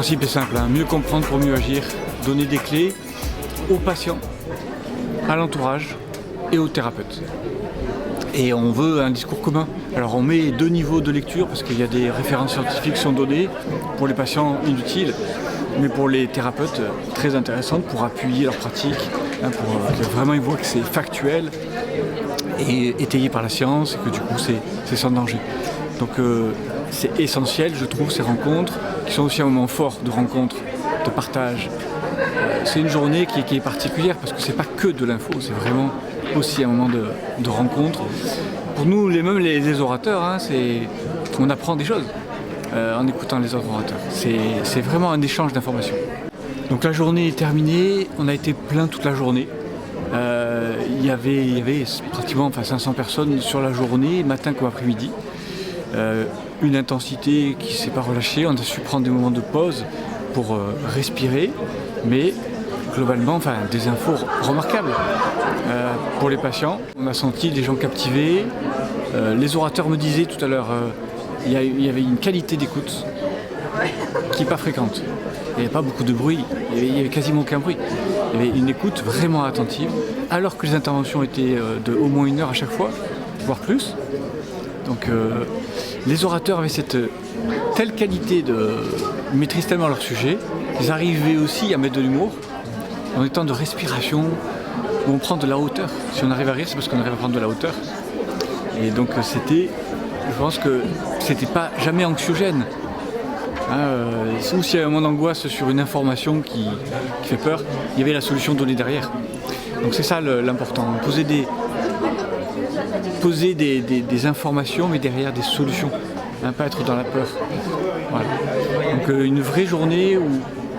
principe est simple, mieux comprendre pour mieux agir, donner des clés aux patients, à l'entourage et aux thérapeutes. Et on veut un discours commun. Alors on met 2 niveaux de lecture parce qu'il y a des références scientifiques qui sont données, pour les patients inutiles, mais pour les thérapeutes très intéressantes pour appuyer leur pratique, pour que vraiment ils voient que c'est factuel et étayé par la science et que du coup c'est sans danger. Donc c'est essentiel, je trouve, ces rencontres qui sont aussi un moment fort de rencontre, de partage. C'est une journée qui est particulière parce que c'est pas que de l'info, c'est vraiment aussi un moment de rencontre. Pour nous, même les orateurs, on apprend des choses en écoutant les autres orateurs. C'est vraiment un échange d'informations. Donc la journée est terminée, on a été plein toute la journée. Il y avait pratiquement 500 personnes sur la journée, matin comme après-midi. Une intensité qui ne s'est pas relâchée, on a su prendre des moments de pause pour respirer, mais globalement, des infos remarquables pour les patients. On a senti des gens captivés. Les orateurs me disaient tout à l'heure, il y avait une qualité d'écoute qui n'est pas fréquente. Il n'y avait pas beaucoup de bruit, il n'y avait quasiment aucun bruit. Il y avait une écoute vraiment attentive, alors que les interventions étaient de au moins 1 heure à chaque fois, voire plus. Donc les orateurs avaient cette telle qualité ils maîtrisent tellement leur sujet, ils arrivaient aussi à mettre de l'humour, en étant de respiration, où on prend de la hauteur. Si on arrive à rire, c'est parce qu'on arrive à prendre de la hauteur. Et donc je pense que c'était pas jamais anxiogène. Ou s'il y a un moment d'angoisse sur une information qui fait peur, il y avait la solution donnée derrière. Donc c'est ça l'important, poser des informations mais derrière des solutions, pas être dans la peur. Voilà. Donc une vraie journée où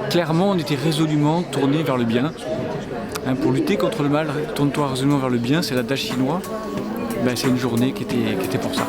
clairement on était résolument tourné vers le bien. Pour lutter contre le mal, tourne-toi résolument vers le bien, c'est l'adage chinois. C'est une journée qui était pour ça.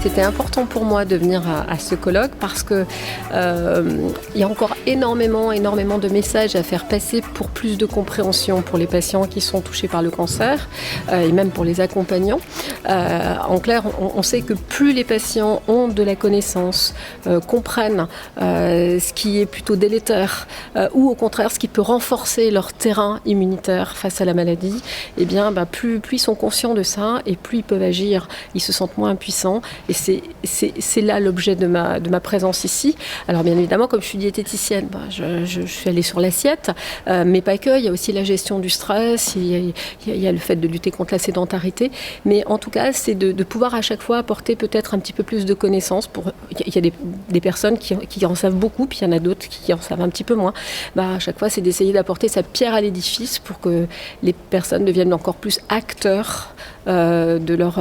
C'était important pour moi de venir à ce colloque parce que il y a encore énormément de messages à faire passer pour plus de compréhension pour les patients qui sont touchés par le cancer et même pour les accompagnants. En clair, on sait que plus les patients ont de la connaissance, comprennent ce qui est plutôt délétère ou au contraire ce qui peut renforcer leur terrain immunitaire face à la maladie, plus ils sont conscients de ça et plus ils peuvent agir, ils se sentent moins impuissants. Et c'est là l'objet de ma présence ici. Alors bien évidemment, comme je suis diététicienne, je suis allée sur l'assiette, mais pas que. Il y a aussi la gestion du stress, il y a le fait de lutter contre la sédentarité. Mais en tout cas, c'est de pouvoir à chaque fois apporter peut-être un petit peu plus de connaissances. Il y a des personnes qui en savent beaucoup, puis il y en a d'autres qui en savent un petit peu moins. À chaque fois, c'est d'essayer d'apporter sa pierre à l'édifice pour que les personnes deviennent encore plus acteurs de leur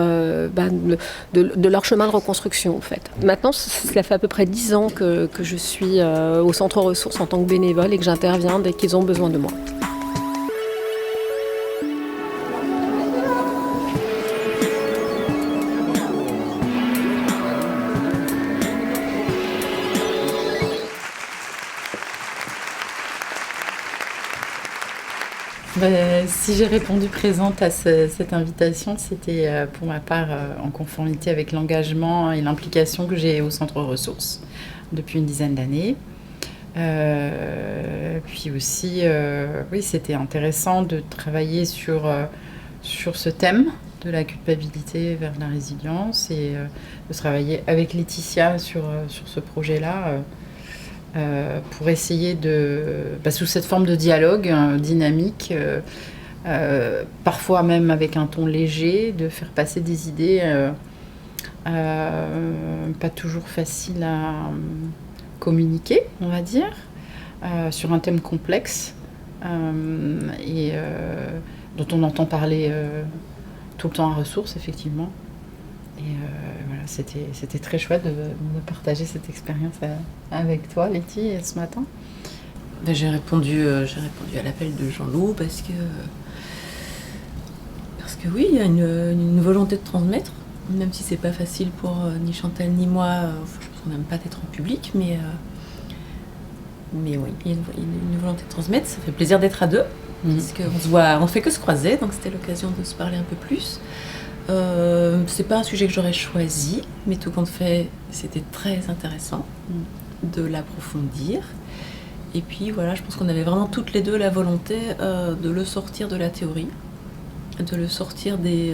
chemin de reconstruction en fait. Maintenant, cela fait à peu près 10 ans que je suis au centre ressources en tant que bénévole et que j'interviens dès qu'ils ont besoin de moi. Si j'ai répondu présente à cette invitation, c'était pour ma part en conformité avec l'engagement et l'implication que j'ai au centre ressources depuis une dizaine d'années. Puis aussi, oui, c'était intéressant de travailler sur ce thème de la culpabilité vers la résilience et de travailler avec Laetitia sur ce projet-là. Pour essayer sous cette forme de dialogue dynamique, parfois même avec un ton léger, de faire passer des idées pas toujours faciles à communiquer, on va dire, sur un thème complexe et dont on entend parler tout le temps à ressources, effectivement. Et voilà, c'était très chouette de partager cette expérience avec toi, Letty, ce matin. J'ai répondu à l'appel de Jean-Loup parce que oui, il y a une volonté de transmettre, même si c'est pas facile pour ni Chantal ni moi. Je pense qu'on n'aime pas être en public, mais oui, il y a une volonté de transmettre. Ça fait plaisir d'être à deux, puisqu'on se voit, on ne fait que se croiser, donc c'était l'occasion de se parler un peu plus. C'est pas un sujet que j'aurais choisi, mais tout compte fait, c'était très intéressant de l'approfondir. Et puis voilà, je pense qu'on avait vraiment toutes les deux la volonté de le sortir de la théorie, de le sortir des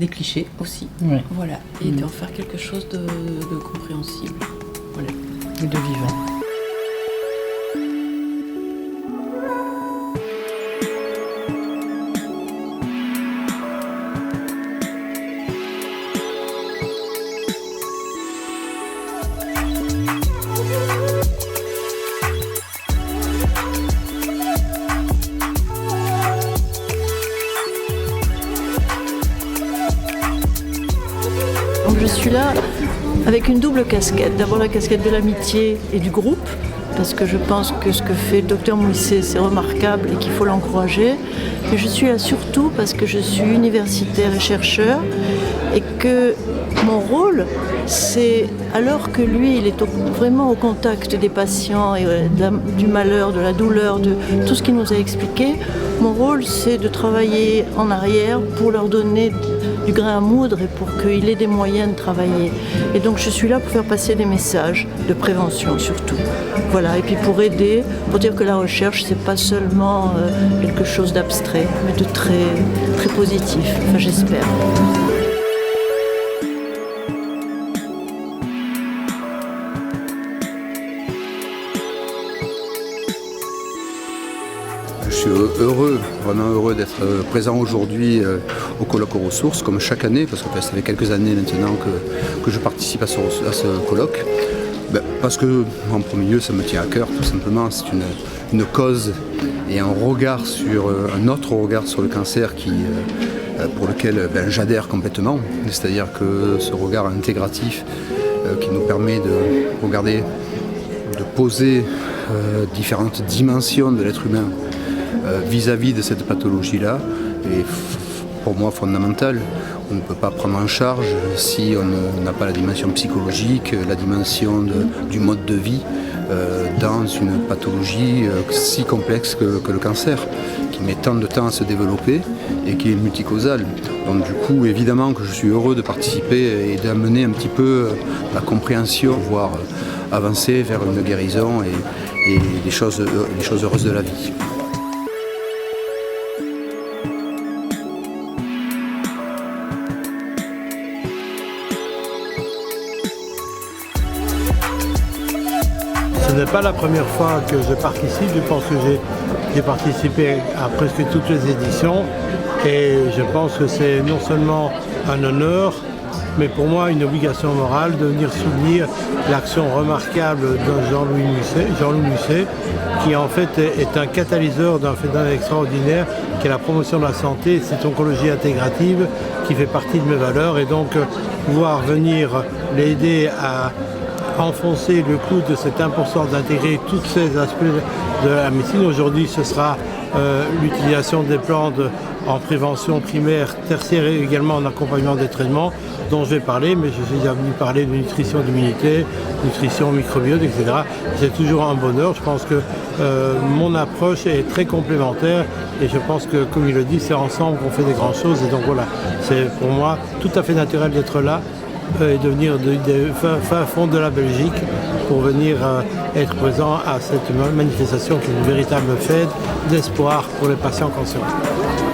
clichés aussi, voilà, et d'en faire quelque chose de compréhensible, voilà. Et de vivant. Je suis là avec une double casquette. D'abord la casquette de l'amitié et du groupe, parce que je pense que ce que fait le docteur Mouisset, c'est remarquable et qu'il faut l'encourager. Mais je suis là surtout parce que je suis universitaire et chercheur et que mon rôle, c'est, alors que lui, il est vraiment au contact des patients et du malheur, de la douleur, de tout ce qu'il nous a expliqué, mon rôle, c'est de travailler en arrière pour leur donner du grain à moudre et pour qu'il ait des moyens de travailler. Et donc je suis là pour faire passer des messages de prévention surtout. Voilà, et puis pour aider, pour dire que la recherche, c'est pas seulement quelque chose d'abstrait, mais de très, très positif, enfin j'espère. Je suis heureux, vraiment heureux d'être présent aujourd'hui au colloque aux ressources, comme chaque année, parce que ça fait quelques années maintenant que je participe à ce colloque. Parce que, en premier lieu, ça me tient à cœur, tout simplement. C'est une cause et un autre regard sur le cancer pour lequel j'adhère complètement. C'est-à-dire que ce regard intégratif qui nous permet de regarder, de poser différentes dimensions de l'être humain vis-à-vis de cette pathologie-là est pour moi fondamental. On ne peut pas prendre en charge si on n'a pas la dimension psychologique, la dimension du mode de vie dans une pathologie si complexe que le cancer, qui met tant de temps à se développer et qui est multicausale. Donc du coup, évidemment que je suis heureux de participer et d'amener un petit peu la compréhension, voire avancer vers une guérison et les choses heureuses de la vie. Ce n'est pas la première fois que je participe, je pense que j'ai participé à presque toutes les éditions et je pense que c'est non seulement un honneur, mais pour moi une obligation morale de venir soutenir l'action remarquable de Jean-Louis Musset, qui en fait est un catalyseur d'un phénomène extraordinaire qui est la promotion de la santé et cette oncologie intégrative qui fait partie de mes valeurs, et donc pouvoir venir l'aider à enfoncer le clou de cette importance d'intégrer tous ces aspects de la médecine. Aujourd'hui, ce sera l'utilisation des plantes en prévention primaire, tertiaire et également en accompagnement des traitements dont je vais parler, mais je suis déjà venu parler de nutrition d'immunité, nutrition microbiote, etc. C'est toujours un bonheur. Je pense que mon approche est très complémentaire et je pense que, comme il le dit, c'est ensemble qu'on fait des grandes choses. Et donc voilà, c'est pour moi tout à fait naturel d'être là et de venir du fin fond de la Belgique pour venir être présent à cette manifestation qui est une véritable fête d'espoir pour les patients cancéreux.